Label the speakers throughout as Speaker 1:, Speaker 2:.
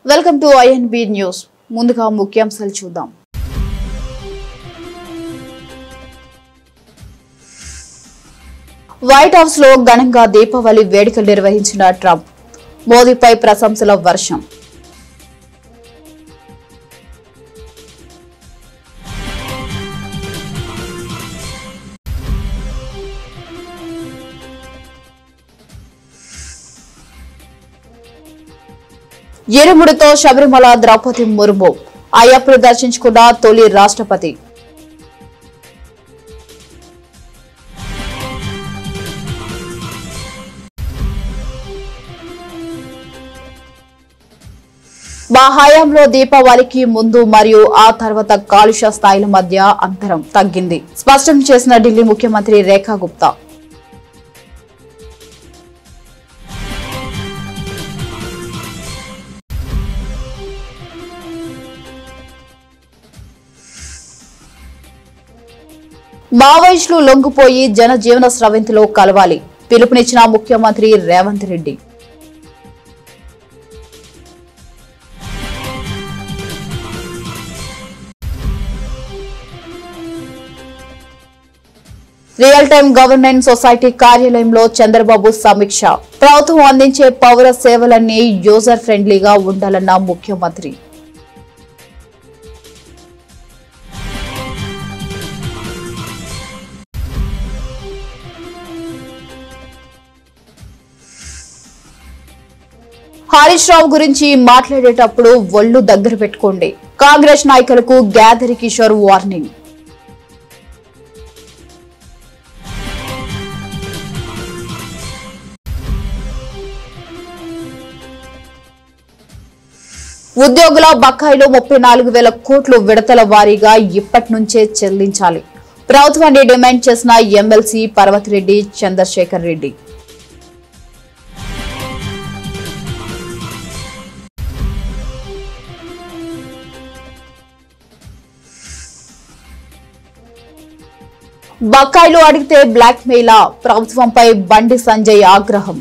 Speaker 1: Welcome to INB news. ముందుగా ముఖ్యాంశాలు చూద్దాం. వైట్ హౌస్ లో ఘనంగా దీపావళి వేడుకలు నిర్వహించిన ట్రంప్. మోదీపై ప్రశంసల వర్షం. ఇరుముడితో శబరిమల ద్రౌపది ముర్ము అయ్యప్పను దర్శించుకున్న తొలి రాష్ట్రపతి. మా హయాంలో దీపావళికి ముందు మరియు ఆ తర్వాత కాలుష్య స్థాయిల మధ్య అంతరం తగ్గింది, స్పష్టం చేసిన ఢిల్లీ ముఖ్యమంత్రి రేఖా గుప్తా. మావోయిస్టులు లొంగిపోయి జనజీవన స్రవంతిలో కలవాలి, పిలుపునిచ్చిన ముఖ్యమంత్రి Revanth Reddy. Real time governance society కార్యాలయంలో చంద్రబాబు సమీక్ష. ప్రభుత్వం అందించే పౌర సేవలన్నీ యూజర్ ఫ్రెండ్లీగా ఉండాలన్న ముఖ్యమంత్రి. హరీష్ రావు గురించి మాట్లాడేటప్పుడు ఒళ్ళు దగ్గర పెట్టుకోండి, కాంగ్రెస్ నాయకులకు గ్యాదరి కిషోర్ వార్నింగ్. ఉద్యోగుల బకాయిలు 34,000 కోట్లు విడతల వారీగా ఇప్పటి నుంచే చెల్లించాలి, ప్రభుత్వాన్ని డిమాండ్ చేసిన ఎమ్మెల్సీ పర్వతిరెడ్డి చంద్రశేఖర్ రెడ్డి. బకాయిలు అడిగితే బ్లాక్ మెయిల్, ప్రభుత్వంపై బండి సంజయ్ ఆగ్రహం.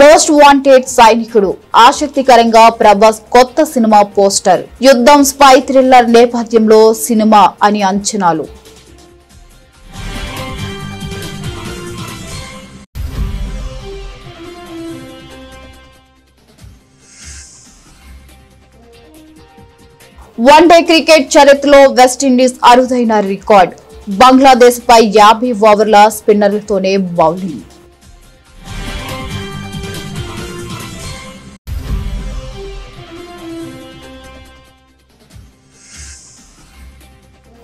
Speaker 1: మోస్ట్ వాంటెడ్ సైనికుడు ఆసక్తికరంగా ప్రభాస్ కొత్త సినిమా పోస్టర్. యుద్ధం స్పై థ్రిల్లర్ నేపథ్యంలో సినిమా అని అంచనాలు. వన్డే క్రికెట్ చరిత్రలో వెస్టిండీస్ అరుదైన రికార్డ్. బంగ్లాదేశ్ పై 50 ఓవర్ల స్పిన్నర్లతోనే బౌలింగ్.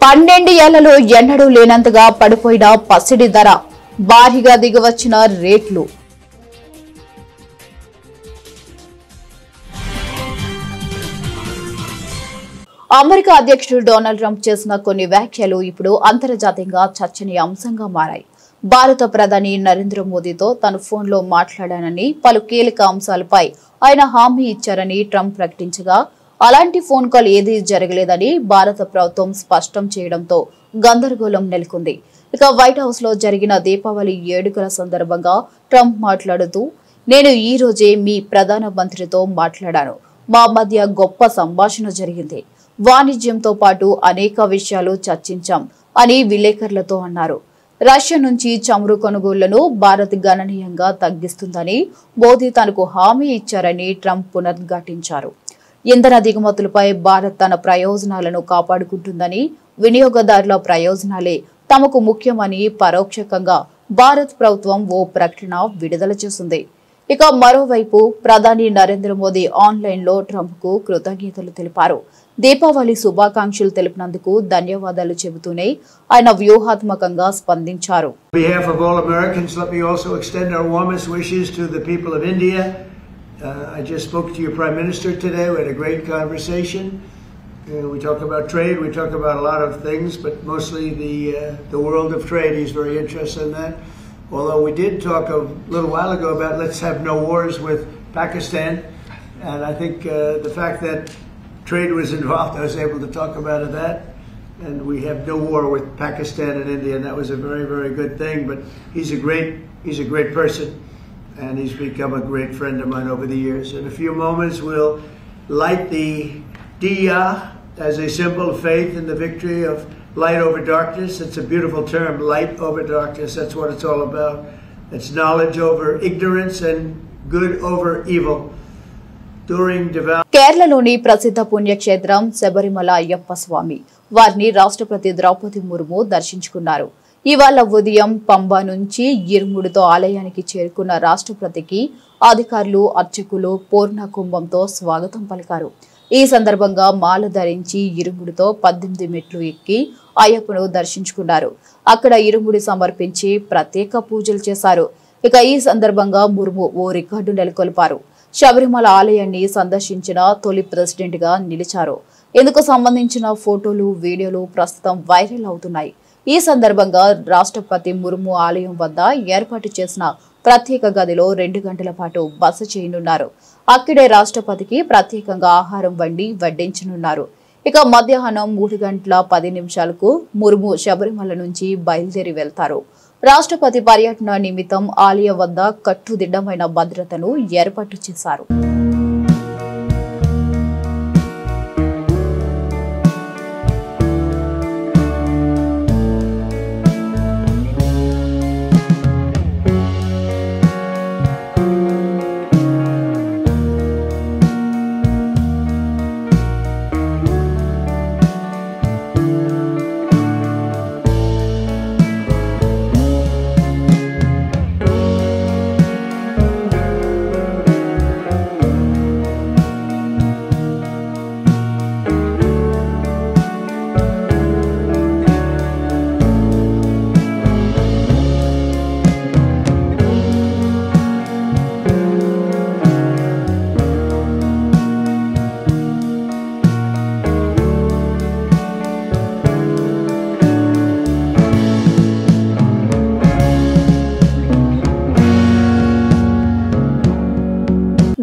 Speaker 1: పన్నెండు ఏళ్లలో ఎన్నడూ లేనంతగా పడిపోయిన పసిడి ధర, భారీగా దిగవచ్చిన రేట్లు. అమెరికా అధ్యక్షుడు డొనాల్డ్ ట్రంప్ చేసిన కొన్ని వ్యాఖ్యలు ఇప్పుడు అంతర్జాతీయంగా చర్చనీయాంశంగా మారాయి. భారత ప్రధాని నరేంద్ర మోదీతో తన ఫోన్లో మాట్లాడానని, పలు కీలక అంశాలపై ఆయన హామీ ఇచ్చారని ట్రంప్ ప్రకటించగా, అలాంటి ఫోన్ కాల్ ఏదీ జరగలేదని భారత ప్రభుత్వం స్పష్టం చేయడంతో గందరగోళం నెలకొంది. ఇక వైట్ హౌస్ లో జరిగిన దీపావళి వేడుకల సందర్భంగా ట్రంప్ మాట్లాడుతూ, నేను ఈ రోజే మీ ప్రధాన మంత్రితో మాట్లాడాను, మా మధ్య గొప్ప సంభాషణ జరిగింది, వాణిజ్యంతో పాటు అనేక విషయాలు చర్చించాం అని విలేకరులతో అన్నారు. రష్యా నుంచి చమురు కొనుగోళ్లను భారత్ గణనీయంగా తగ్గిస్తుందని మోదీ తనకు హామీ ఇచ్చారని ట్రంప్ పునరుద్ఘాటించారు. ఇంధన దిగుమతులపై భారత్ తన ప్రయోజనాలను కాపాడుకుంటుందని, వినియోగదారుల ప్రయోజనాలే తమకు ముఖ్యమని పరోక్షంగా భారత్ ప్రభుత్వం ఓ ప్రకటన విడుదల చేసింది. ఇక మరోవైపు ప్రధాని నరేంద్ర మోదీ ఆన్లైన్ లో ట్రంప్ కు కృతజ్ఞతలు తెలిపారు. దీపావళి శుభాకాంక్షలు తెలిపినందుకు ధన్యవాదాలు చెబుతూనే ఆయన వ్యూహాత్మకంగా స్పందించారు.
Speaker 2: On behalf of all Americans, let me also extend our warmest wishes to the people of India. I just spoke to your Prime Minister today. We had a great conversation. We talk about trade, we talk about a lot of things, but mostly the world of trade. He's very interested in that. Although we did talk a little while ago about let's have no wars with Pakistan, and I think the fact that trade was involved, I was able to talk about that. And we have no war with Pakistan and India, and that was a very, very good thing. But he's a great person, and he's become a great friend of mine over the years. In a few moments, we'll light the diya as a symbol of faith in the victory of light over darkness. It's a beautiful term, light over darkness. That's what it's all about. It's knowledge over ignorance and good over evil. During devout
Speaker 1: కేరళలోని ప్రసిద్ధ పుణ్యక్షేత్రం శబరిమల అయ్యప్ప స్వామి వారిని రాష్ట్రపతి ద్రౌపది ముర్ము దర్శించుకున్నారు. ఇవాళ ఉదయం పంబా నుంచి ఇరుముడితో ఆలయానికి చేరుకున్న రాష్ట్రపతికి అధికారులు అర్చకులు పూర్ణ కుంభంతో స్వాగతం పలికారు. ఈ సందర్భంగా మాల ధరించి ఇరుముడితో 18 మెట్లు ఎక్కి అయ్యప్పను దర్శించుకున్నారు. అక్కడ ఇరుముడి సమర్పించి ప్రత్యేక పూజలు చేశారు. ఇక ఈ సందర్భంగా ముర్ము ఓ రికార్డు నెలకొల్పారు. శబరిమల ఆలయాన్ని సందర్శించిన తొలి ప్రెసిడెంట్ గా నిలిచారు. ఇందుకు సంబంధించిన ఫోటోలు వీడియోలు ప్రస్తుతం వైరల్ అవుతున్నాయి. ఈ సందర్భంగా రాష్ట్రపతి ముర్ము ఆలయం వద్ద ఏర్పాటు చేసిన ప్రత్యేక గదిలో 2 గంటల పాటు బస చేయనున్నారు. అక్కడే రాష్ట్రపతికి ప్రత్యేకంగా ఆహారం వడ్డించనున్నారు. ఇక మధ్యాహ్నం 3:10 ముర్ము శబరిమల నుంచి బయలుదేరి వెళ్తారు. రాష్ట్రపతి పర్యటన నిమిత్తం ఆలయం వద్ద కట్టుదిట్టమైన భద్రతను ఏర్పాటు చేశారు.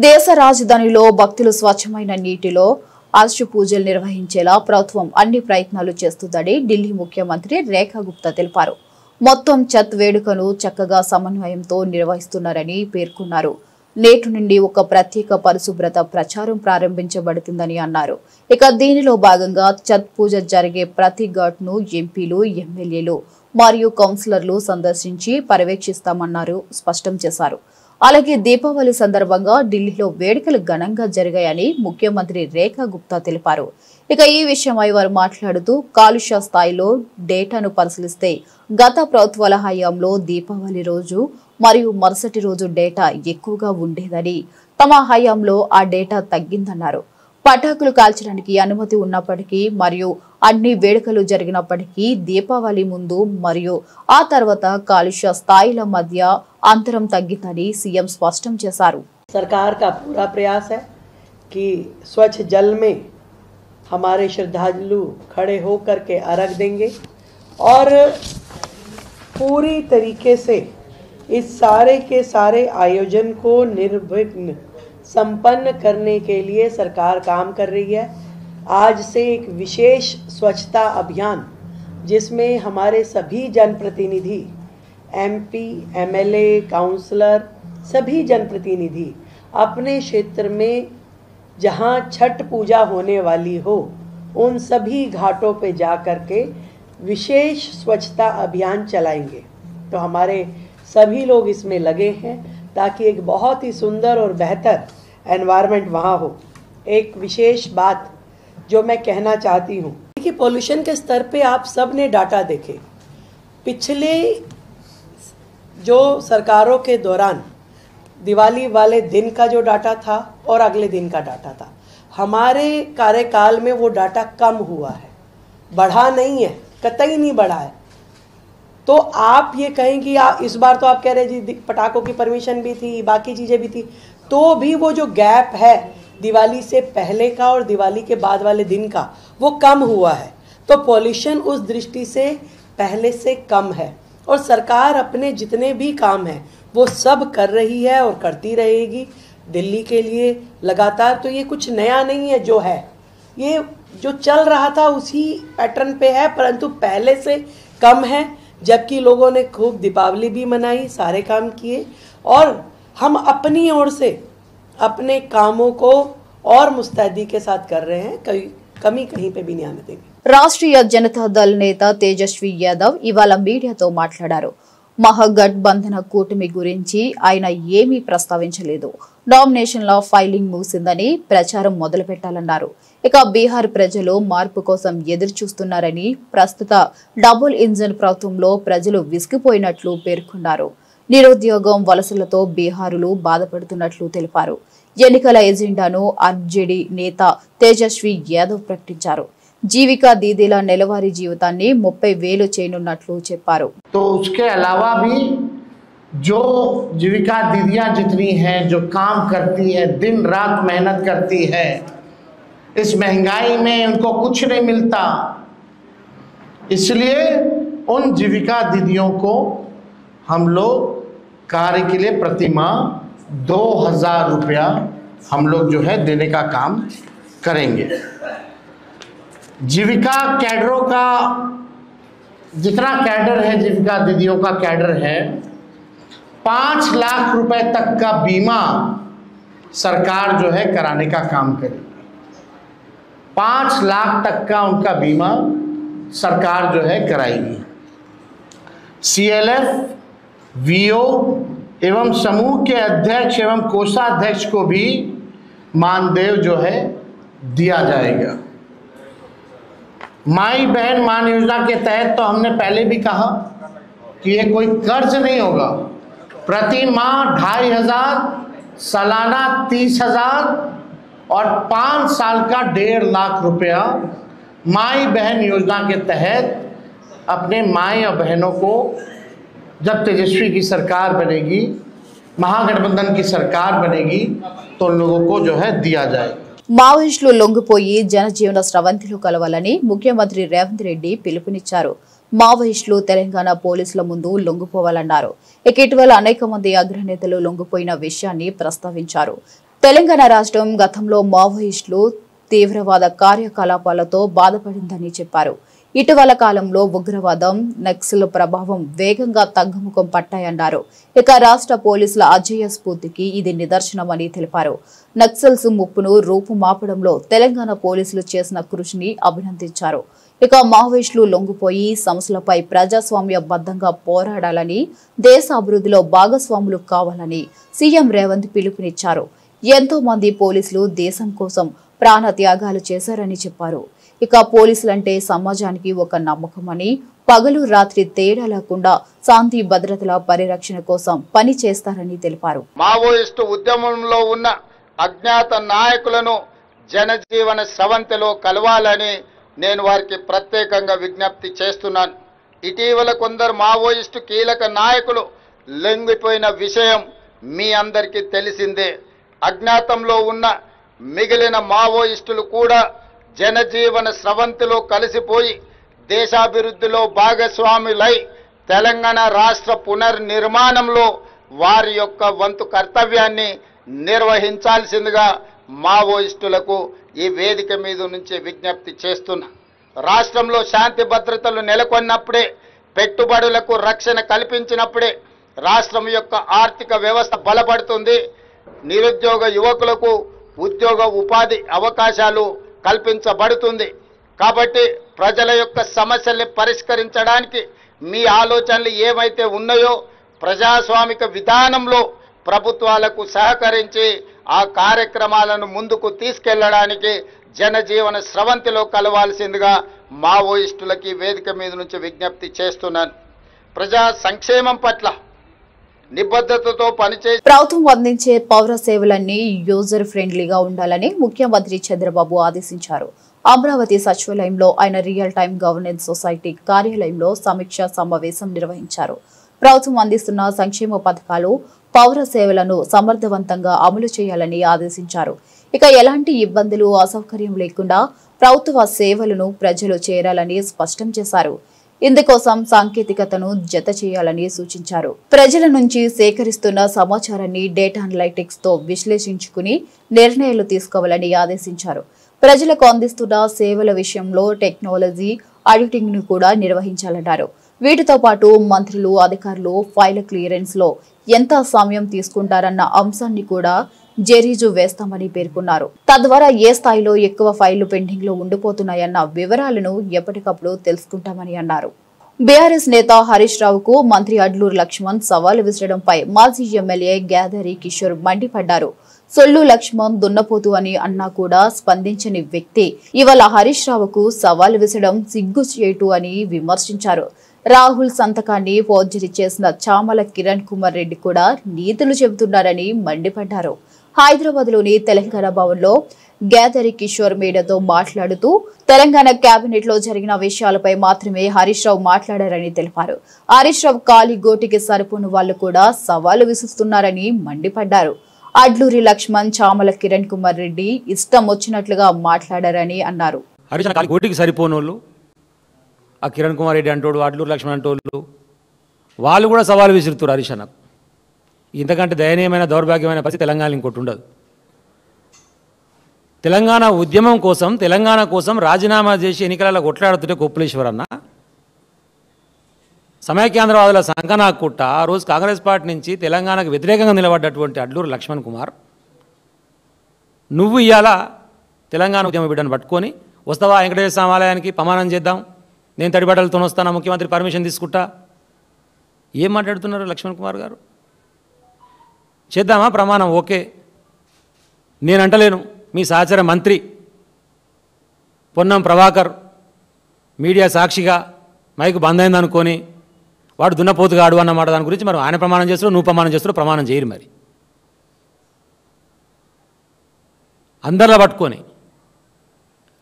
Speaker 1: దేశ రాజధానిలో భక్తులు స్వచ్ఛమైన నీటిలో అర్చు పూజలు నిర్వహించేలా ప్రభుత్వం అన్ని ప్రయత్నాలు చేస్తుందని ఢిల్లీ ముఖ్యమంత్రి రేఖా గుప్తా తెలిపారు. మొత్తం ఛత్ వేడుకను చక్కగా సమన్వయంతో నిర్వహిస్తున్నారని పేర్కొన్నారు. నేటి నుండి ఒక ప్రత్యేక పరిశుభ్రత ప్రచారం ప్రారంభించబడుతుందని అన్నారు. ఇక దీనిలో భాగంగా ఛత్ పూజ జరిగే ప్రతి ఘాట్ను ఎంపీలు, ఎమ్మెల్యేలు మరియు కౌన్సిలర్లు సందర్శించి పర్యవేక్షిస్తామన్నారు స్పష్టం చేశారు. అలాగే దీపావళి సందర్భంగా ఢిల్లీలో వేడుకలు ఘనంగా జరిగాయని ముఖ్యమంత్రి రేఖా గుప్తా తెలిపారు. ఇక ఈ విషయమై వారు మాట్లాడుతూ కాలుష్య స్థాయిలో డేటాను పరిశీలిస్తే గత ప్రభుత్వాల హయాంలో దీపావళి రోజు మరియు మరుసటి రోజు డేటా ఎక్కువగా ఉండేదని, తమ హయాంలో ఆ డేటా తగ్గిందన్నారు. పటాకులు కాల్చడానికి అనుమతి ఉన్నప్పటికీ మరియు అన్ని వేడుకలు జరిగినప్పటికీ దీపావళి ముందు మరియు ఆ తర్వాత కాలుష్య స్థాయిల మధ్య अंतरम तग्गिंదని सीएम स्पष्टम చేశారు.
Speaker 3: सरकार का पूरा प्रयास है कि स्वच्छ जल में हमारे श्रद्धालु खड़े होकर के अर्घ देंगे और पूरी तरीके से इस सारे के सारे आयोजन को निर्विघ्न संपन्न करने के लिए सरकार काम कर रही है. आज से एक विशेष स्वच्छता अभियान जिसमें हमारे सभी जनप्रतिनिधि, एमपी, एमएलए, काउंसलर, सभी जनप्रतिनिधि अपने क्षेत्र में जहां छठ पूजा होने वाली हो उन सभी घाटों पे जा कर के विशेष स्वच्छता अभियान चलाएंगे. तो हमारे सभी लोग इसमें लगे हैं ताकि एक बहुत ही सुंदर और बेहतर एनवायरनमेंट वहाँ हो. एक विशेष बात जो मैं कहना चाहती हूँ कि पोल्यूशन के स्तर पे आप सब ने डाटा देखे. पिछले जो सरकारों के दौरान दिवाली वाले दिन का जो डाटा था और अगले दिन का डाटा था, हमारे कार्यकाल में वो डाटा कम हुआ है, बढ़ा नहीं है, कतई नहीं बढ़ा है. तो आप ये कहें कि इस बार तो आप कह रहे जी पटाखों की परमिशन भी थी, बाकी चीज़ें भी थी, तो भी वो जो गैप है दिवाली से पहले का और दिवाली के बाद वाले दिन का वो कम हुआ है. तो पॉल्यूशन उस दृष्टि से पहले से कम है और सरकार अपने जितने भी काम हैं वो सब कर रही है और करती रहेगी दिल्ली के लिए लगातार. तो ये कुछ नया नहीं है जो है, ये जो चल रहा था उसी पैटर्न पे है, परंतु पहले से कम है। जबकि लोगों ने खूब दीपावली भी मनाई, सारे काम किए, और हम अपनी ओर से अपने कामों को और मुस्तैदी के साथ कर रहे हैं। कोई कमी कहीं पे भी नहीं आने देंगे।
Speaker 1: రాష్ట్రీయ జనతా దళ్ నేత తేజస్వి యాదవ్ ఇవాళ మీడియాతో మాట్లాడారు. మహాగఠబంధన కూటమి గురించి ఆయన ఏమీ ప్రస్తావించలేదు. నామినేషన్ల ఫైలింగ్ ముగిసిందని ప్రచారం మొదలుపెట్టాలన్నారు. ఇక బీహార్ ప్రజలు మార్పు కోసం ఎదురు చూస్తున్నారని, ప్రస్తుత డబుల్ ఇంజన్ ప్రభుత్వంలో ప్రజలు విసిగిపోయినట్లు పేర్కొన్నారు. నిరుద్యోగం వలసలతో బీహారులు బాధపడుతున్నట్లు తెలిపారు. ఎన్నికల ఎజెండాను ఆర్జేడీ నేత తేజస్వి యాదవ్ ప్రకటించారు. जीविका दीदीला నెలవారీ జీవితాన్ని 30,000 చేయనున్నట్లు చెప్పారు.
Speaker 4: तो उसके अलावा भी जो जीविका दीदियां जितनी हैं, जो काम करती है, दिन रात मेहनत करती है, इस महंगाई में उनको कुछ नहीं मिलता, इसलिए उन जीविका दीदियों को हम लोग कार्य के लिए प्रति माह 2,000 रुपया हम लोग जो है देने का काम करेंगे। जीविका कैडरों का जितना कैडर है, जीविका दीदियों का कैडर है, 5 लाख रुपए तक का बीमा सरकार जो है कराने का काम करेगी। 5 लाख तक का उनका बीमा सरकार जो है कराएगी। CLF, VO एवं समूह के अध्यक्ष एवं कोषाध्यक्ष को भी मानदेय जो है दिया जाएगा। माई बहन मान योजना के तहत तो हमने पहले भी कहा कि ये कोई कर्ज नहीं होगा। प्रति माह 2,500, सालाना 30,000 और 5 साल का 1.5 लाख रुपया माई बहन योजना के तहत अपने माई और बहनों को जब तेजस्वी की सरकार बनेगी, महागठबंधन की सरकार बनेगी, तो उन लोगों को जो है दिया जाएगा।
Speaker 1: మావోయిస్టులు లొంగిపోయి జనజీవన స్రవంతిలో కలవాలని ముఖ్యమంత్రి రేవంత్ రెడ్డి పిలుపునిచ్చారు. మావోయిస్టులు తెలంగాణ పోలీసుల ముందు లొంగిపోవాలన్నారు. ఇటీవల అనేక మంది అగ్రనేతలు లొంగిపోయిన విషయాన్ని ప్రస్తావించారు. తెలంగాణ రాష్ట్రం గతంలో మావోయిస్టులు తీవ్రవాద కార్యకలాపాలతో బాధపడిందని చెప్పారు. ఇటీవల కాలంలో ఉగ్రవాదం, నక్సల్ ప్రభావం వేగంగా తగ్గుముఖం పట్టాయన్నారు. ఇక రాష్ట్ర పోలీసుల అజేయ స్ఫూర్తికి ఇది నిదర్శనమని తెలిపారు. నక్సల్స్ ముప్పును రూపుమాపడంలో తెలంగాణ పోలీసులు చేసిన కృషిని అభినందించారు. ఇక మావోయిస్టులు లొంగిపోయి సమస్యలపై ప్రజాస్వామ్యబద్ధంగా పోరాడాలని, దేశ అభివృద్ధిలో భాగస్వాములు కావాలని సీఎం రేవంత్ పిలుపునిచ్చారు. ఎంతో మంది పోలీసులు దేశం కోసం ప్రాణ త్యాగాలు చేశారని చెప్పారు. ఇక పోలీసులంటే సమాజానికి ఒక నమ్మకమని, పగలు రాత్రి తేడా లేకుండా శాంతి భద్రతల పరిరక్షణ కోసం పని చేస్తారని తెలిపారు.
Speaker 5: మావోయిస్టు ఉద్యమంలో ఉన్న అజ్ఞాత నాయకులను జనజీవన స్రవంతిలో కలవాలని నేను వారికి ప్రత్యేకంగా విజ్ఞప్తి చేస్తున్నాను. ఇటీవల కొందరు మావోయిస్టు కీలక నాయకులు లొంగిపోయిన విషయం మీ అందరికీ తెలిసిందే. అజ్ఞాతంలో ఉన్న మిగిలిన మావోయిస్టులు కూడా జనజీవన స్రవంతిలో కలిసిపోయి దేశాభివృద్ధిలో భాగస్వాములై తెలంగాణ రాష్ట్ర పునర్నిర్మాణంలో వారి యొక్క వంతు కర్తవ్యాన్ని నిర్వహించాల్సిందిగా మావోయిస్టులకు ఈ వేదిక మీద నుంచి విజ్ఞప్తి చేస్తున్నా. రాష్ట్రంలో శాంతి భద్రతలు నెలకొన్నప్పుడే, పెట్టుబడులకు రక్షణ కల్పించినప్పుడే రాష్ట్రం యొక్క ఆర్థిక వ్యవస్థ బలపడుతుంది. నిరుద్యోగ యువకులకు ఉద్యోగ ఉపాధి అవకాశాలు కల్పించబడుతుంది. కాబట్టి ప్రజల యొక్క సమస్యల్ని పరిష్కరించడానికి మీ ఆలోచనలు ఏమైతే ఉన్నాయో ప్రజాస్వామిక విధానంలో ప్రభుత్వాలకు సహకరించి ఆ కార్యక్రమాలను ముందుకు తీసుకెళ్లడానికి జనజీవన స్రవంతిలో కలవాల్సిందిగా మావోయిస్టులకి వేదిక మీద నుంచి విజ్ఞప్తి చేస్తున్నాను. ప్రజా సంక్షేమం పట్ల నిబద్ధతతో పనిచేసి
Speaker 1: ప్రభుత్వం అందించే పౌర సేవలన్నీ యూజర్ ఫ్రెండ్లీగా ఉండాలని ముఖ్యమంత్రి చంద్రబాబు ఆదేశించారు. అమరావతి సచివాలయంలో ఆయన రియల్ టైమ్ గవర్నెన్స్ సొసైటీ కార్యాలయంలో సమీక్షా సమావేశం నిర్వహించారు. ప్రభుత్వం అందిస్తున్న సంక్షేమ పథకాలు, పౌర సేవలను సమర్థవంతంగా అమలు చేయాలని ఆదేశించారు. ఇక ఎలాంటి ఇబ్బందులు, అసౌకర్యం లేకుండా ప్రభుత్వ సేవలను ప్రజలు చేరాలని స్పష్టం చేశారు. ఇందుకోసం సాంకేతికతను జత చేయాలని సూచించారు. ప్రజల నుంచి సేకరిస్తున్న సమాచారాన్ని డేటా అనలైటిక్స్ తో విశ్లేషించుకుని నిర్ణయాలు తీసుకోవాలని ఆదేశించారు. ప్రజలకు అందిస్తున్న సేవల విషయంలో టెక్నాలజీ ఆడిటింగ్ ను కూడా నిర్వహించాలన్నారు. వీటితో పాటు మంత్రులు, అధికారులు ఫైల్ క్లియరెన్స్ లో ఎంత సమయం తీసుకుంటారన్న అంశాన్ని కూడా జెరీజు వేస్తామని పేర్కొన్నారు. తద్వారా ఏ స్థాయిలో ఎక్కువ ఫైళ్లు పెండింగ్ లో ఉండిపోతున్నాయన్న వివరాలను ఎప్పటికప్పుడు తెలుసుకుంటామని అన్నారు. బీఆర్ఎస్ నేత హరీష్ రావుకు మంత్రి అడ్లూరు లక్ష్మణ్ సవాలు విసరడంపై మాజీ ఎమ్మెల్యే గ్యాదరి కిషోర్ మండిపడ్డారు. సొల్లు లక్ష్మణ్ దున్నపోతు అని అన్నా కూడా స్పందించని వ్యక్తి ఇవాళ హరీష్ రావుకు సవాలు విసరడం సిగ్గుచేటు అని విమర్శించారు. రాహుల్ సంతకాన్ని ఫోర్జరీ చేసిన చామల కిరణ్ కుమార్ రెడ్డి కూడా నీతులు చెబుతున్నారని మండిపడ్డారు. హైదరాబాద్ లోని తెలంగాణ భవన్ లో గ్యాదరి కిషోర్ మీడియాతో మాట్లాడుతూ తెలంగాణ కేబినెట్ లో జరిగిన విషయాలపై మాత్రమే హరీష్ రావు మాట్లాడారని తెలిపారు. హరీష్ రావు కాలి గోటికి సరిపోని వాళ్లు కూడా సవాలు విసుస్తున్నారని మండిపడ్డారు. అడ్లూరి లక్ష్మణ్, చామల కిరణ్ కుమార్ రెడ్డి ఇష్టం వచ్చినట్లుగా మాట్లాడారని అన్నారు.
Speaker 6: హరీష్ కాలి గోటికి సరిపోనోళ్ళు ఆ కిరణ్ కుమార్ రెడ్డి అంటోడు, అడ్లూరి లక్ష్మణ్ అంటోళ్ళు వాళ్ళు కూడా సవాలు విసురుతారు హరీష్ అన్నకు. ఇంతకంటే దయనీయమైన దౌర్భాగ్యమైన పరిస్థితి తెలంగాణ ఇంకోటి ఉండదు. తెలంగాణ ఉద్యమం కోసం, తెలంగాణ కోసం రాజీనామా చేసి ఎన్నికలలో కొట్లాడుతుంటే కొప్పులేశ్వర్ అన్న సమైక్యాంధ్రవాదుల సంకనాకుట్ట ఆ రోజు కాంగ్రెస్ పార్టీ నుంచి తెలంగాణకు వ్యతిరేకంగా నిలబడ్డటువంటి అడ్లూరు లక్ష్మణ్ కుమార్, నువ్వు ఇవాళ తెలంగాణ ఉద్యమ బిడ్డను పట్టుకొని వస్తావా వెంకటేశ్వర స్వామి ఆలయానికి ప్రమాణం చేద్దాం, నేను తడిబట్టలతో వస్తాను, ముఖ్యమంత్రి పర్మిషన్ తీసుకుంటా, ఏం మాట్లాడుతున్నారు లక్ష్మణ్ కుమార్ గారు? చేద్దామా ప్రమాణం? ఓకే, నేను అంటలేను. మీ సహచర మంత్రి పొన్నం ప్రభాకర్ మీడియా సాక్షిగా మైకు బంద్ అయిందనుకొని వాడు దున్నపోతుగాడు అన్నమాట. దాని గురించి మరి ఆయన ప్రమాణం చేస్తాడు, నువ్వు ప్రమాణం చేస్తాడు, ప్రమాణం చేయరు. మరి అందరిలో పట్టుకొని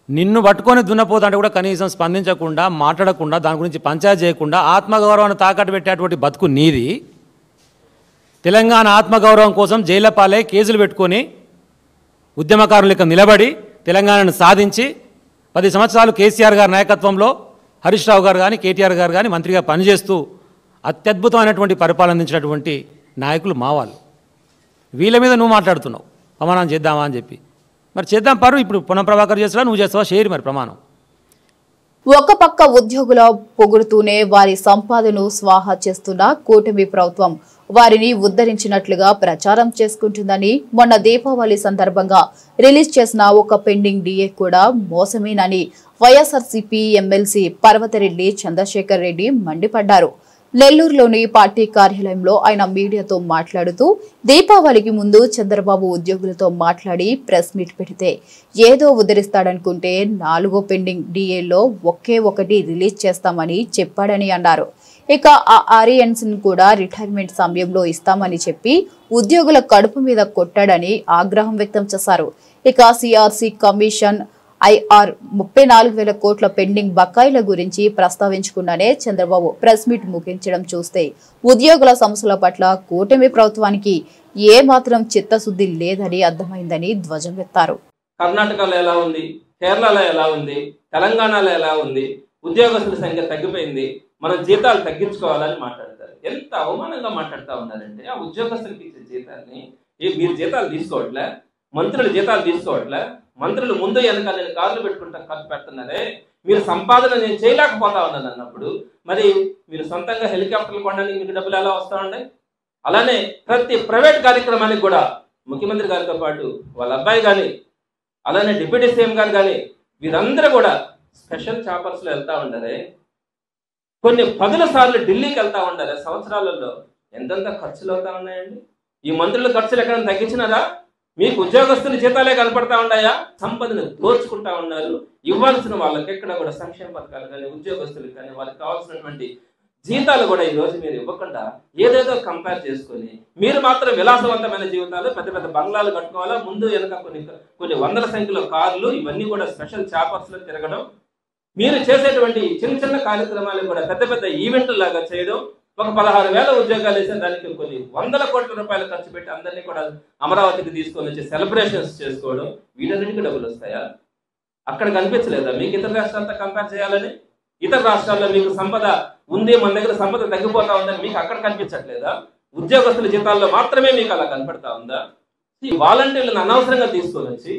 Speaker 6: నిన్ను పట్టుకొని దున్నపోతు అంటే కూడా కనీసం స్పందించకుండా, మాట్లాడకుండా, దాని గురించి పంచాయతీ చేయకుండా ఆత్మగౌరవాన్ని తాకట్టు పెట్టేటువంటి బతుకు నీది. తెలంగాణ ఆత్మగౌరవం కోసం జైళ్ల పాలై కేసులు పెట్టుకొని ఉద్యమకారుల లెక్క నిలబడి తెలంగాణను సాధించి 10 సంవత్సరాలు కేసీఆర్ గారి నాయకత్వంలో హరీష్ రావు గారు కానీ, కేటీఆర్ గారు కానీ మంత్రిగా పనిచేస్తూ అత్యద్భుతమైనటువంటి పరిపాలన అందించినటువంటి నాయకులు మా వాళ్ళు. వీళ్ళ మీద నువ్వు మాట్లాడుతున్నావు ప్రమాణం చేద్దామా అని చెప్పి. మరి చేద్దాం పరు. ఇప్పుడు పొన్నం ప్రభాకర్ చేస్తావా, నువ్వు చేస్తావా? షేర్ మరి ప్రమాణం.
Speaker 1: ఒక పక్క ఉద్యోగుల పొగుడుతూనే వారి సంపాదనను స్వాహా చేస్తున్న కూటమి ప్రభుత్వం వారిని ఉద్ధరించినట్లుగా ప్రచారం చేసుకుంటుందని మొన్న దీపావళి సందర్భంగా రిలీజ్ చేసిన ఒక పెండింగ్ డిఏ కూడా మోసమేనని వైఎస్ఆర్సీపీ ఎమ్మెల్సీ పర్వతరెడ్డి చంద్రశేఖర్ రెడ్డి మండిపడ్డారు. నెల్లూరులోని పార్టీ కార్యాలయంలో ఆయన మీడియాతో మాట్లాడుతూ దీపావళికి ముందు చంద్రబాబు ఉద్యోగులతో మాట్లాడి ప్రెస్ మీట్ పెడితే ఏదో ఉద్ధరిస్తాడనుకుంటే 4వ పెండింగ్ డిఏలో ఒకే ఒకటి రిలీజ్ చేస్తామని చెప్పాడని అన్నారు. ఇక ఆ ఆరియన్స్ ను కూడా రిటైర్మెంట్ సమయంలో ఇస్తామని చెప్పి ఉద్యోగుల కడుపు మీద కొట్టాడని ఆగ్రహం వ్యక్తం చేశారు. ఇక సిఆర్సీ కమిషన్ ఐఆర్ 34,000 కోట్ల పెండింగ్ బకాయిల గురించి ప్రస్తావించకుండానే చంద్రబాబు ప్రెస్ మీట్ ముగించడం చూస్తే ఉద్యోగుల సమస్యల పట్ల కూటమి ప్రభుత్వానికి ఏ మాత్రం చిత్తశుద్ధి లేదని అర్థమైందని ధ్వజమెత్తారు.
Speaker 7: కర్ణాటకలో ఎలా ఉంది, కేరళలో ఎలా ఉంది, తెలంగాణలో ఎలా ఉంది, ఉద్యోగస్తుల సంఖ్య తగ్గిపోయింది, మనం జీతాలు తగ్గించుకోవాలని మాట్లాడతారు. ఎంత అవమానంగా మాట్లాడుతూ ఉన్నారంటే ఆ ఉద్యోగస్తులకి ఇచ్చే జీతాన్ని మీరు జీతాలు తీసుకోవట్లే, మంత్రులు జీతాలు తీసుకోవట్లే, మంత్రులు ముందు వెనక నేను కార్లు పెట్టుకుంటా ఖర్చు పెడుతున్నారే, మీరు సంపాదన నేను చేయలేకపోతా ఉన్నాను అన్నప్పుడు మరి మీరు సొంతంగా హెలికాప్టర్లు కొనడానికి మీకు డబ్బులు ఎలా వస్తూ ఉన్నాయి? అలానే ప్రతి ప్రైవేట్ కార్యక్రమానికి కూడా ముఖ్యమంత్రి గారితో పాటు వాళ్ళ అబ్బాయి కానీ, అలానే డిప్యూటీ సీఎం గారు కానీ వీరందరూ కూడా స్పెషల్ చాపర్స్లో వెళ్తూ ఉంటారే, కొన్ని 10 సార్లు ఢిల్లీకి వెళ్తా ఉంటారే. సంవత్సరాలలో ఎంతెంత ఖర్చులు అవుతా ఉన్నాయండి? ఈ మంత్రుల ఖర్చులు ఎక్కడైనా తగ్గించినారా? మీకు ఉద్యోగస్తుల జీతాలే కనపడతా ఉన్నాయా? సంపదను దోచుకుంటా ఉన్నారు. ఇవ్వాల్సిన వాళ్ళకి ఎక్కడ కూడా సంక్షేమ పథకాలు కానీ, ఉద్యోగస్తులకు కానీ వాళ్ళకి కావాల్సినటువంటి జీతాలు కూడా ఈ రోజు మీరు ఇవ్వకుండా ఏదేదో కంపేర్ చేసుకొని మీరు మాత్రం విలాసవంతమైన జీవితాలు, పెద్ద పెద్ద బంగ్లాలు కట్టుకోవాలా, ముందు వెనక కొన్ని వందల సంఖ్యలో కార్లు, ఇవన్నీ కూడా స్పెషల్ చాపర్స్లో తిరగడం, మీరు చేసేటువంటి చిన్న చిన్న కార్యక్రమాలు కూడా పెద్ద పెద్ద ఈవెంట్లు లాగా చేయడం, ఒక 16,000 ఉద్యోగాలు వేసే దానికి కొన్ని 100 కోట్ల రూపాయలు ఖర్చు పెట్టి అందరినీ కూడా అమరావతికి తీసుకొని వచ్చి సెలబ్రేషన్స్ చేసుకోవడం, వీటన్నిటికీ డబ్బులు వస్తాయా? అక్కడ కనిపించలేదా మీకు ఇతర రాష్ట్రాలతో కంపేర్ చేయాలని? ఇతర రాష్ట్రాల్లో మీకు సంపద ఉంది, మన దగ్గర సంపద తగ్గిపోతా ఉందని మీకు అక్కడ కనిపించట్లేదా? ఉద్యోగస్తుల జీతాల్లో మాత్రమే మీకు అలా కనపడతా ఉందా? ఈ వాలంటీర్లను అనవసరంగా తీసుకొని వచ్చి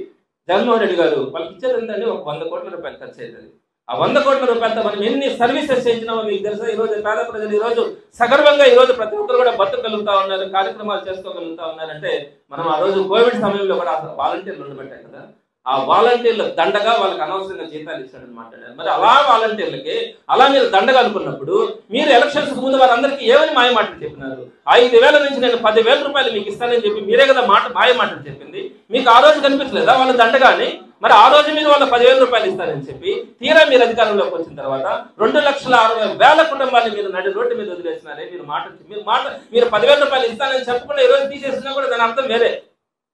Speaker 7: జగన్మోహన్ రెడ్డి గారు వాళ్ళకి ఇచ్చేది ఎంతండి? ఒక 100 కోట్ల రూపాయలు ఖర్చు అవుతుంది. ఆ 100 కోట్ల రూపాయలతో మనం ఎన్ని సర్వీసెస్ చేసినామో మీకు తెలుసా? ఈ రోజు పేద ప్రజలు ఈ రోజు సగర్వంగా ఈ రోజు ప్రతి ఒక్కరు కూడా బతకగలుగుతా ఉన్నారు, కార్యక్రమాలు చేసుకోగలుగుతా ఉన్నారంటే మనం ఆ రోజు కోవిడ్ సమయంలో కూడా వాలంటీర్లు ఉండబట్టాం కదా. ఆ వాలంటీర్లు దండగా వాళ్ళకి అనవసరంగా జీతాలు ఇచ్చాడని మాట్లాడారు. మరి అలా వాలంటీర్లకి అలా మీరు దండగా అనుకున్నప్పుడు మీరు ఎలక్షన్స్ ముందు వారందరికీ ఏమని మాయ మాటలు చెప్పినారు? 5,000 నుంచి నేను 10,000 రూపాయలు మీకు ఇస్తానని చెప్పి మీరే కదా మాయ మాటలు చెప్పింది. మీకు ఆ రోజు కనిపించలేదా వాళ్ళు దండగాని? మరి ఆ రోజు మీరు వాళ్ళ 10,000 రూపాయలు ఇస్తారని చెప్పి తీరా మీరు అధికారంలోకి వచ్చిన తర్వాత 2,60,000 కుటుంబాన్ని మీరు నడి రోడ్డు మీద వదిలేసినారే. మీరు 10,000 రూపాయలు ఇస్తానని చెప్పకుండా ఈ రోజు తీసేసినా కూడా దాని అర్థం వేరే,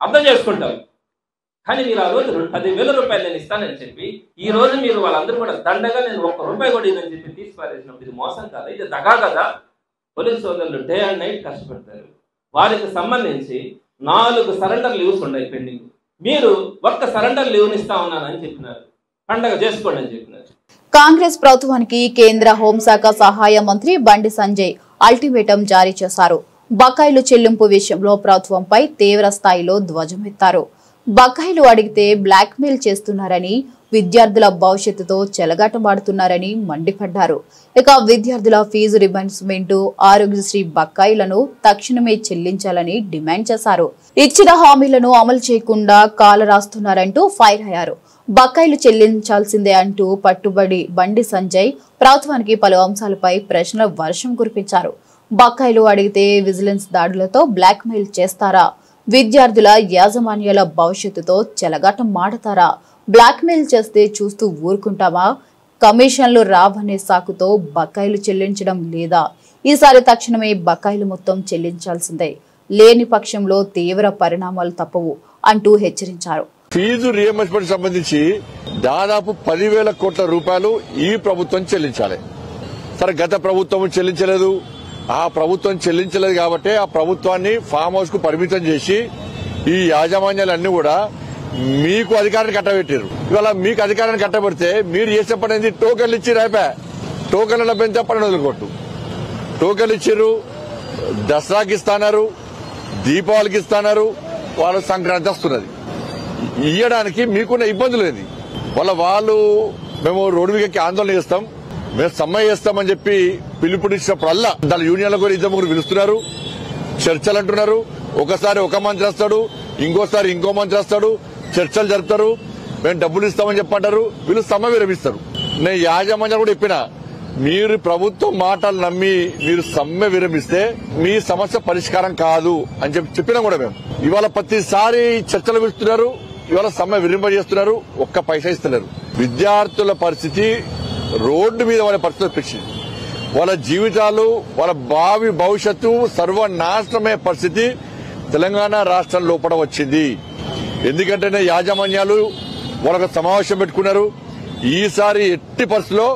Speaker 7: అర్థం చేసుకుంటాం. కానీ మీరు ఆ రోజు 10,000 రూపాయలు నేను ఇస్తానని చెప్పి ఈ రోజు మీరు వాళ్ళందరూ కూడా దండగా నేను 1 రూపాయి కూడా ఇదని చెప్పి తీసి పారేసినప్పుడు ఇది మోసం కాదా? ఇది దగా కదా? పోలీస్ సోదరులు డే అండ్ నైట్ కష్టపడతారు. వారికి సంబంధించి 4 సరెండర్ లీవ్స్ ఉన్నాయి పెండింగ్. మీరు 1 సరెండర్ లీవ్ని ఇస్తా ఉన్నానని చెప్పినారు, పండగ చేసుకోండి అని చెప్పినారు.
Speaker 1: కాంగ్రెస్ ప్రభుత్వానికి కేంద్ర హోంశాఖ సహాయ మంత్రి బండి సంజయ్ అల్టిమేటం జారీ చేశారు. బకాయిలు చెల్లింపు విషయంలో ప్రభుత్వంపై తీవ్ర స్థాయిలో ధ్వజమెత్తారు. బకాయిలు అడిగితే బ్లాక్మెయిల్ చేస్తున్నారని, విద్యార్థుల భవిష్యత్తుతో చెలగాటమాడుతున్నారని మండిపడ్డారు. ఇక విద్యార్థుల ఫీజు రియంబర్స్మెంట్, ఆరోగ్యశ్రీ బకాయిలను తక్షణమే చెల్లించాలని డిమాండ్ చేశారు. ఇచ్చిన హామీలను అమలు చేయకుండా కాల రాస్తున్నారంటూ ఫైర్ అయ్యారు. బకాయిలు చెల్లించాల్సిందే అంటూ పట్టుబడి బండి సంజయ్ ప్రభుత్వానికి పలు అంశాలపై ప్రశ్నల వర్షం కురిపించారు. బకాయిలు అడిగితే విజిలెన్స్ దాడులతో బ్లాక్మెయిల్ చేస్తారా? విద్యార్థుల యాజమాన్యాల భవిష్యత్తుతో చెలగాటం మాడతారా? బ్లాక్మెయిల్ చేస్తే చూస్తూ ఊరుకుంటామా? కమిషన్లు రావనే సాకుతో బకాయిలు చెల్లించడం లేదా? ఈసారి తక్షణమే బకాయిలు మొత్తం చెల్లించాల్సిందే, లేని పక్షంలో తీవ్ర పరిణామాలు తప్పవు అంటూ హెచ్చరించారు.
Speaker 8: ఫీజు రియంబర్స్మెంట్ సంబంధించి దాదాపు 10,000 కోట్ల రూపాయలు ఈ ప్రభుత్వం చెల్లించాలి. సరే, గత ప్రభుత్వం చెల్లించలేదు. ఆ ప్రభుత్వం చెల్లించలేదు కాబట్టి ఆ ప్రభుత్వాన్ని ఫామ్ హౌస్ కు పరిమితం చేసి ఈ యాజమాన్యాలన్నీ కూడా మీకు అధికారాన్ని కట్టబెట్టారు. ఇవాళ మీకు అధికారాన్ని కట్టబెడితే మీరు చేసే పని ఏంది? టోకెన్లు ఇచ్చి రేపే టోకెన్ల పెంచే 12,000 కోట్లు టోకెన్లు ఇచ్చారు. దసరాకి ఇస్తున్నారు, దీపావళికి ఇస్తున్నారు, వాళ్ళు సంక్రాంతి వస్తున్నది. ఇయ్యడానికి మీకున్న ఇబ్బందులు ఏంది? వాళ్ళు మేము రోడ్డు మీదకి ఆందోళన చేస్తాం, మేము సమ్మె చేస్తామని చెప్పి పిలుపునిచ్చినప్పుడల్లా దాని యూనియన్ల కూడా 2-3 పిలుస్తున్నారు, చర్చలు అంటున్నారు. ఒకసారి ఒక మంత్రి వస్తాడు, ఇంకోసారి ఇంకో మంత్రి వస్తాడు, చర్చలు జరుపుతారు, మేము డబ్బులు ఇస్తామని చెప్పంటారు, వీళ్ళు సమ్మె విరమిస్తారు. నేను యాజమాన్యాలు కూడా చెప్పినా, మీరు ప్రభుత్వం మాటలు నమ్మి మీరు సమ్మె విరమిస్తే మీ సమస్య పరిష్కారం కాదు అని చెప్పినా కూడా మేము ఇవాళ ప్రతిసారి చర్చలు పిలుస్తున్నారు, ఇవాళ సమ్మె విరింపజేస్తున్నారు, ఒక్క పైసా ఇస్తలేరు. విద్యార్థుల పరిస్థితి రోడ్డు మీద వాళ్ళ పరిస్థితులు పెంచింది. వాళ్ళ జీవితాలు, వాళ్ళ భావి భవిష్యత్తు సర్వనాశనమయ్యే పరిస్థితి తెలంగాణ రాష్ట్రం లోపల వచ్చింది. ఎందుకంటే యాజమాన్యాలు వాళ్ళకు సమావేశం పెట్టుకున్నారు. ఈసారి ఎట్టి పరిస్థితిలో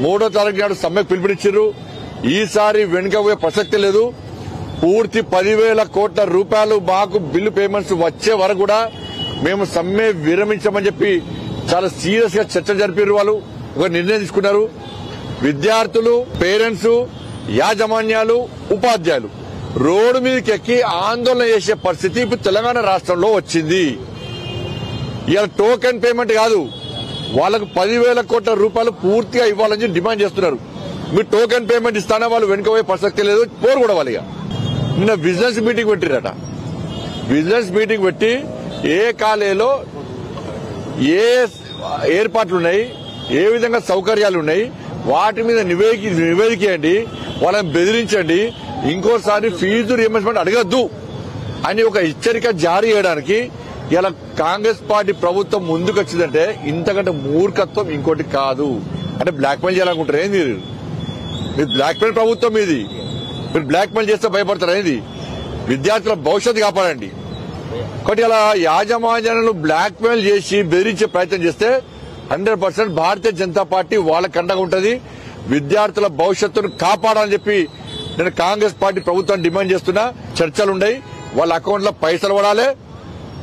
Speaker 8: 3వ తారీఖు నాడు సమ్మెకు పిలుపునిచ్చారు. ఈసారి వెనుకపోయే ప్రసక్తి లేదు. పూర్తి 10,000 కోట్ల రూపాయలు మాకు బిల్లు పేమెంట్స్ వచ్చే వరకు కూడా మేము సమ్మె విరమించమని చెప్పి చాలా సీరియస్ గా చర్చ జరిపారు. వాళ్ళు ఒక నిర్ణయం తీసుకున్నారు. విద్యార్థులు, పేరెంట్స్, యాజమాన్యాలు, ఉపాధ్యాయులు రోడ్డు మీదకి ఎక్కి ఆందోళన చేసే పరిస్థితి ఇప్పుడు తెలంగాణ రాష్ట్రంలో వచ్చింది. ఇవాళ టోకెన్ పేమెంట్ కాదు, వాళ్ళకు 10,000 కోట్ల రూపాయలు పూర్తిగా ఇవ్వాలని డిమాండ్ చేస్తున్నారు. మీరు టోకెన్ పేమెంట్ ఇస్తానే వాళ్ళు వెనుకపోయే ప్రసక్తి లేదు, పోరు కూడా వాళ్ళగా. నిన్న బిజినెస్ మీటింగ్ పెట్టిరట. బిజినెస్ మీటింగ్ పెట్టి ఏ కాలేజీలో ఏ ఏర్పాట్లున్నాయి, ఏ విధంగా సౌకర్యాలు ఉన్నాయి, వాటి మీద నివేదికేయండి, వాళ్ళని బెదిరించండి, ఇంకోసారి ఫీజు రియంబర్స్మెంట్ అడగద్దు అని ఒక హెచ్చరిక జారీ చేయడానికి ఇలా కాంగ్రెస్ పార్టీ ప్రభుత్వం ముందుకు వచ్చిందంటే ఇంతకంటే మూర్ఖత్వం ఇంకోటి కాదు. అంటే బ్లాక్మెయిల్ చేయాలనుకుంటారు ఏంది? మీరు బ్లాక్మెయిల్ ప్రభుత్వం ఇది, మీరు బ్లాక్మెయిల్ చేస్తే భయపడతారు ఏంది? విద్యార్థుల భవిష్యత్తు కాపాడండి. కాబట్టి ఇలా యాజమాన్యాలను బ్లాక్మెయిల్ చేసి బెదిరించే ప్రయత్నం చేస్తే 100% భారతీయ జనతా పార్టీ వాళ్ళ కండగా ఉంటుంది. విద్యార్థుల భవిష్యత్తును కాపాడాలని చెప్పి నేను కాంగ్రెస్ పార్టీ ప్రభుత్వాన్ని డిమాండ్ చేస్తున్నా. చర్చలున్నాయి, వాళ్ళ అకౌంట్లో పైసలు పడాలి,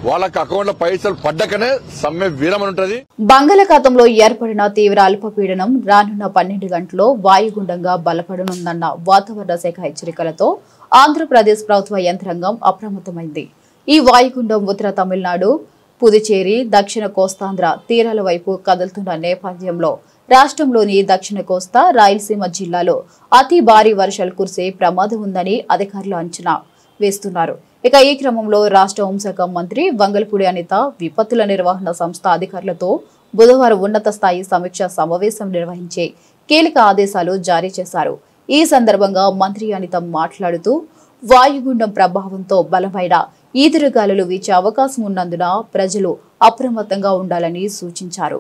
Speaker 8: వాళ్ళకి అకౌంట్లో పైసలు పడ్డకనే సమ్మె విరమనుంటది.
Speaker 1: బంగాళాఖాతంలో ఏర్పడిన తీవ్ర అల్పపీడనం రానున్న 12 గంటల్లో వాయుగుండంగా బలపడనుందన్న వాతావరణ శాఖ హెచ్చరికలతో ఆంధ్రప్రదేశ్ ప్రభుత్వ యంత్రాంగం అప్రమత్తమైంది. ఈ వాయుగుండం ఉత్తర తమిళనాడు, పుదుచేరి దక్షిణ కోస్తాంధ్ర తీరాల వైపు కదులుతున్న నేపథ్యంలో రాష్ట్రంలోని దక్షిణ కోస్తా రాయలసీమ జిల్లాలో అతి భారీ వర్షాలు కురిసే ప్రమాదం ఉందని అధికారులు అంచనా వేస్తున్నారు. ఇక ఈ క్రమంలో రాష్ట్ర హోంశాఖ మంత్రి వంగల్పూడి అనిత విపత్తుల నిర్వహణ సంస్థ అధికారులతో బుధవారం ఉన్నత స్థాయి సమీక్ష సమావేశం నిర్వహించి కీలక ఆదేశాలు జారీ చేశారు. ఈ సందర్భంగా మంత్రి అనిత మాట్లాడుతూ వాయుగుండం ప్రభావంతో బలమైన ఈదురుగాలులు వీచే అవకాశం ఉన్నందున ప్రజలు అప్రమత్తంగా ఉండాలని సూచించారు.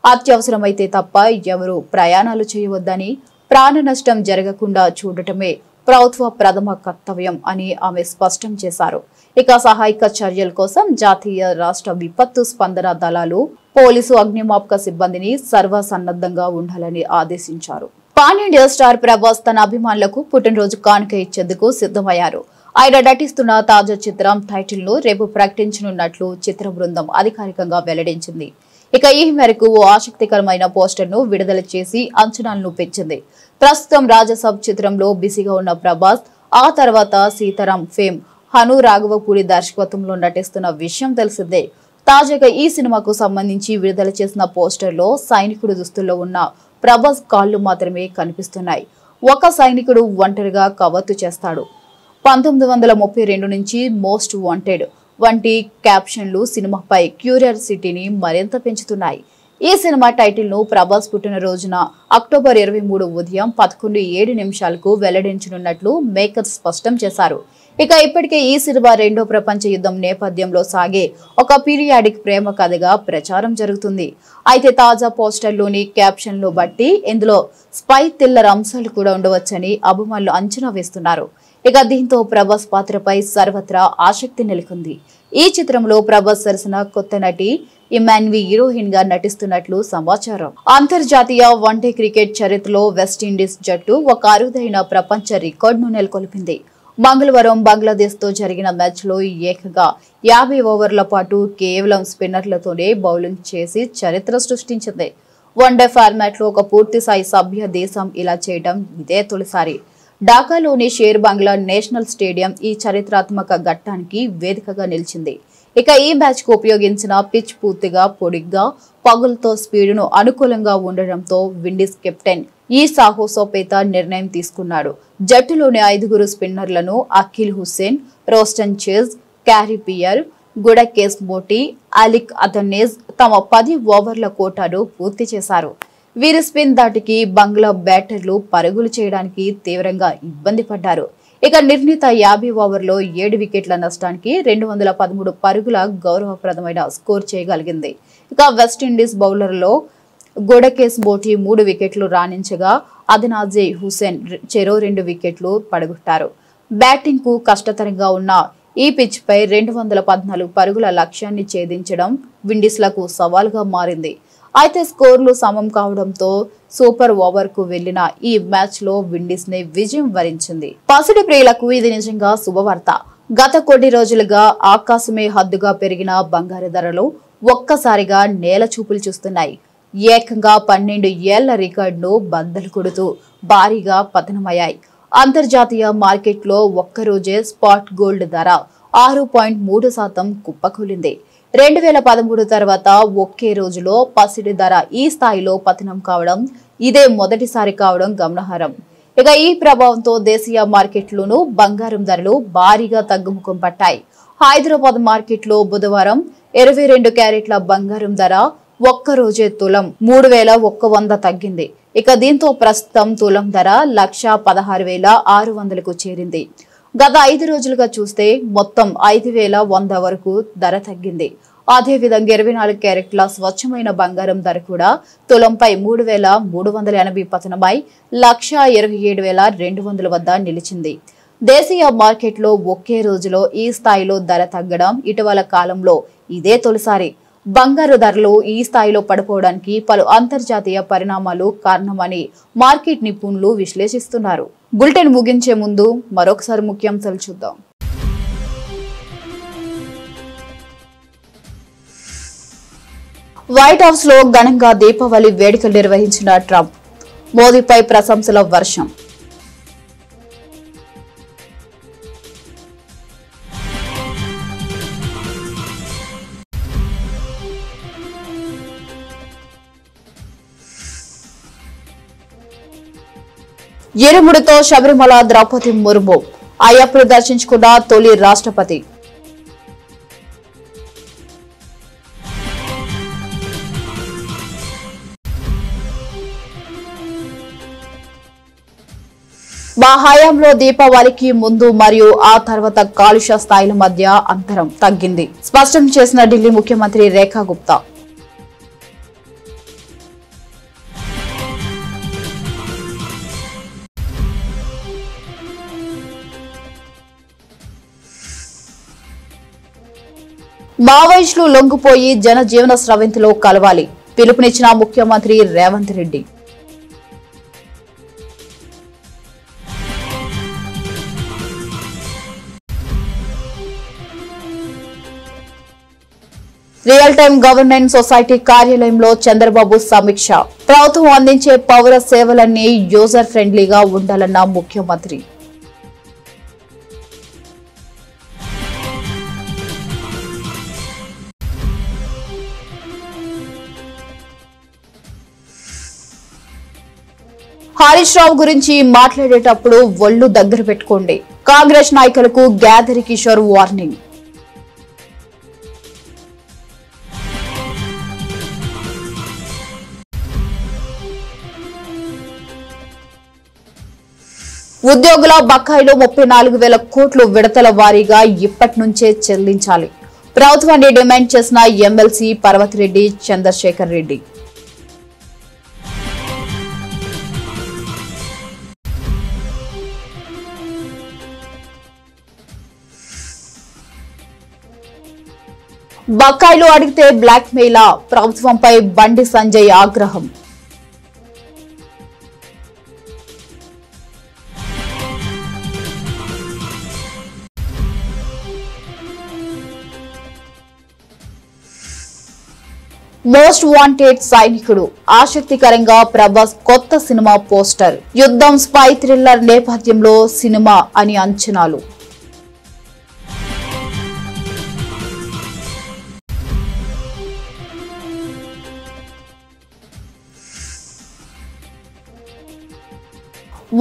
Speaker 1: అత్యవసరమైతే తప్ప ఎవరూ ప్రయాణాలు చేయవద్దని, ప్రాణ నష్టం జరగకుండా చూడటమే ప్రభుత్వ ప్రథమ కర్తవ్యం అని ఆమె స్పష్టం చేశారు. ఇక సహాయక చర్యల కోసం జాతీయ రాష్ట్ర విపత్తు స్పందన దళాలు, పోలీసు, అగ్నిమాపక సిబ్బందిని సర్వసన్నద్ధంగా ఉండాలని ఆదేశించారు. పాన్ ఇండియా స్టార్ ప్రభాస్ తన అభిమానులకు పుట్టినరోజు కానుక ఇచ్చేందుకు సిద్ధమయ్యారు. ఆయన నటిస్తున్న తాజా చిత్రం టైటిల్ ను రేపు ప్రకటించనున్నట్లు చిత్ర బృందం అధికారికంగా వెల్లడించింది. ఇక ఈ మేరకు ఓ ఆసక్తికరమైన పోస్టర్ ను విడుదల చేసి అంచనాలను పెంచింది. ప్రస్తుతం రాజసబ్ చిత్రంలో బిజీగా ఉన్న ప్రభాస్ ఆ తర్వాత సీతారాం ఫేమ్ హను రాఘవపూడి దర్శకత్వంలో నటిస్తున్న విషయం తెలిసిందే. తాజాగా ఈ సినిమాకు సంబంధించి విడుదల చేసిన పోస్టర్ లో సైనికుడు దుస్తుల్లో ఉన్న ప్రభాస్ కాళ్లు మాత్రమే కనిపిస్తున్నాయి. ఒక సైనికుడు ఒంటరిగా కవాతు చేస్తాడు. 1932 నుంచి మోస్ట్ వాంటెడ్ వంటి క్యాప్షన్లు సినిమాపై క్యూరియాసిటీని మరింత పెంచుతున్నాయి. ఈ సినిమా టైటిల్ ను ప్రభాస్ పుట్టినరోజున అక్టోబర్ 23 ఉదయం 11:07 వెల్లడించనున్నట్లు మేకర్స్ స్పష్టం చేశారు. ఇక ఇప్పటికే ఈ సినిమా రెండో ప్రపంచ యుద్ధం నేపథ్యంలో సాగే ఒక పీరియాడిక్ ప్రేమ కథగా ప్రచారం జరుగుతుంది. అయితే తాజా పోస్టర్లోని క్యాప్షన్లు బట్టి ఇందులో స్పై థ్రిల్లర్ అంశాలు కూడా ఉండవచ్చని అభిమానులు అంచనా వేస్తున్నారు. ఇక దీంతో ప్రభాస్ పాత్రపై సర్వత్రా ఆసక్తి నెలకొంది. ఈ చిత్రంలో ప్రభాస్ సరసన కొత్త నటి ఇమాన్వి హీరోయిన్ గా నటిస్తున్నట్లు సమాచారం. అంతర్జాతీయ వన్డే క్రికెట్ చరిత్రలో వెస్టిండీస్ జట్టు ఒక అరుదైన ప్రపంచ రికార్డును నెలకొల్పింది. మంగళవారం బంగ్లాదేశ్ తో జరిగిన మ్యాచ్ లో ఏకంగా 50 ఓవర్ల పాటు కేవలం స్పిన్నర్లతోనే బౌలింగ్ చేసి చరిత్ర సృష్టించింది. వన్డే ఫార్మాట్ లో ఒక పూర్తిస్థాయి సభ్య దేశం ఇలా చేయడం ఇదే తొలిసారి. ఢాకాలోని షేర్ బంగ్లా నేషనల్ స్టేడియం ఈ చారిత్రాత్మక ఘట్టానికి వేదికగా నిలిచింది. ఇక ఈ మ్యాచ్ కు ఉపయోగించిన పిచ్ పూర్తిగా పొడిగ్గా, పగులతో స్పీడును అనుకూలంగా ఉండడంతో విండీస్ కెప్టెన్ ఈ సాహసోపేత నిర్ణయం తీసుకున్నాడు. జట్టులోని 5 స్పిన్నర్లను Akeal Hosein, Roston Chase, Carey Pierre, Gudakesh Motie, Alick Athanaze తమ 10 ఓవర్ల కోటాను పూర్తి చేశారు. వీరి స్పిన్ దాటికి బంగ్లా బ్యాటర్లు పరుగులు చేయడానికి తీవ్రంగా ఇబ్బంది పడ్డారు. ఇక నిర్ణీత 50 ఓవర్లో 7 వికెట్ల నష్టానికి 213 పరుగుల గౌరవప్రదమైన స్కోర్ చేయగలిగింది. ఇక వెస్టిండీస్ బౌలర్లో గుడకేస్ మోటీ 3 వికెట్లు రాణించగా అదనాజే హుస్సేన్ చెరో 2 వికెట్లు పడగొట్టారు. బ్యాటింగ్ కు కష్టతరంగా ఉన్న ఈ పిచ్ పై 214 పరుగుల లక్ష్యాన్ని ఛేదించడం విండీస్లకు సవాల్గా మారింది. అయితే స్కోర్లు సమం కావడంతో సూపర్ ఓవర్ కు వెళ్లిన ఈ మ్యాచ్ లో విండీస్ ని విజయం వరించింది. పసిడి ప్రియులకు ఇది నిజంగా శుభవార్త. గత కొన్ని రోజులుగా ఆకాశమే హద్దుగా పెరిగిన బంగారు ధరలు ఒక్కసారిగా నేల చూపులు చూస్తున్నాయి. ఏకంగా 12 ఏళ్ల రికార్డును బద్దలు కొడుతూ భారీగా పతనమయ్యాయి. అంతర్జాతీయ మార్కెట్లో ఒక్కరోజే స్పాట్ గోల్డ్ ధర 6.3% కుప్పకూలింది. 2013 తర్వాత ఒకే రోజులో పసిడి ధర ఈ స్థాయిలో పతనం కావడం ఇదే మొదటిసారి కావడం గమనార్హం. ఇక ఈ ప్రభావంతో దేశీయ మార్కెట్లోనూ బంగారం ధరలు భారీగా తగ్గుముఖం పట్టాయి. హైదరాబాద్ మార్కెట్లో బుధవారం 22 క్యారెట్ల బంగారం ధర ఒక్కరోజే తులం 3100 తగ్గింది. ఇక దీంతో ప్రస్తుతం తులం ధర 1,16,600కు చేరింది. గత 5 రోజులుగా చూస్తే మొత్తం 5,100 వరకు ధర తగ్గింది. అదేవిధంగా 24 క్యారెట్ల స్వచ్ఛమైన బంగారం ధర కూడా తులంపై 3,380 పతనమై 1,27,200 వద్ద నిలిచింది. దేశీయ మార్కెట్లో ఒకే రోజులో ఈ స్థాయిలో ధర తగ్గడం ఇటీవల కాలంలో ఇదే తొలిసారి. బంగారు ధరలు ఈ స్థాయిలో పడిపోవడానికి పలు అంతర్జాతీయ పరిణామాలు కారణమని మార్కెట్ నిపుణులు విశ్లేషిస్తున్నారు. బులెటిన్ ముగించే ముందు మరొకసారి ముఖ్యాంశాలు చూద్దాం. వైట్ హౌస్ లో ఘనంగా దీపావళి వేడుకలు నిర్వహించిన ట్రంప్, మోదీపై ప్రశంసల వర్షం. ఇరుముడితో శబరిమల ద్రౌపది ముర్ము అయ్యప్పను దర్శించుకున్న తొలి రాష్ట్రపతి. మా హయాంలో దీపావళికి ముందు మరియు ఆ తర్వాత కాలుష్య స్థాయిల మధ్య అంతరం తగ్గింది స్పష్టం చేసిన ఢిల్లీ ముఖ్యమంత్రి రేఖా గుప్తా. మావోయిస్టులు లొంగిపోయి జనజీవన స్రవంతిలో కలవాలి పిలుపునిచ్చిన ముఖ్యమంత్రి Revanth Reddy. Real time governance society కార్యాలయంలో చంద్రబాబు సమీక్ష. ప్రభుత్వం అందించే పౌర సేవలన్నీ యూజర్ ఫ్రెండ్లీగా ఉండాలన్న ముఖ్యమంత్రి. హరీష్ రావు గురించి మాట్లాడేటప్పుడు ఒళ్ళు దగ్గర పెట్టుకోండి. కాంగ్రెస్ నాయకులకు గ్యాదరి కిషోర్ వార్నింగ్. ఉద్యోగుల బకాయిలు 34,000 కోట్లు విడతల వారీగా ఇప్పటి నుంచే చెల్లించాలి. ప్రభుత్వాన్ని డిమాండ్ చేసిన ఎమ్మెల్సీ పర్వతిరెడ్డి చంద్రశేఖర్ రెడ్డి. బకాయిలు అడిగితే బ్లాక్ మెయిల్. ప్రభుత్వంపై బండి సంజయ్ ఆగ్రహం. మోస్ట్ వాంటెడ్ సైనికుడు ఆసక్తికరంగా ప్రభాస్ కొత్త సినిమా పోస్టర్. యుద్ధం స్పై థ్రిల్లర్ నేపథ్యంలో సినిమా అని అంచనాలు.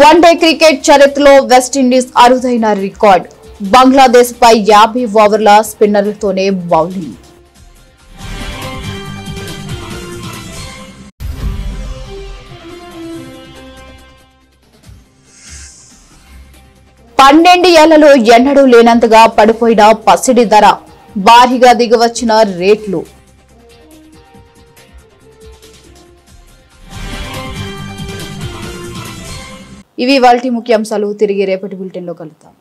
Speaker 1: వన్డే క్రికెట్ చరిత్రలో వెస్టిండీస్ అరుదైన రికార్డ్. బంగ్లాదేశ్ పై 50 ఓవర్ల స్పిన్నర్లతోనే బౌలింగ్. పన్నెండు ఏళ్లలో ఎన్నడూ లేనంతగా పడిపోయిన పసిడి ధర. భారీగా దిగవచ్చిన రేట్లు. ఇవి ఇవాల్టి ముఖ్యాంశాలు. తిరిగి రేపటి బులెటిన్లో కలుద్దాం.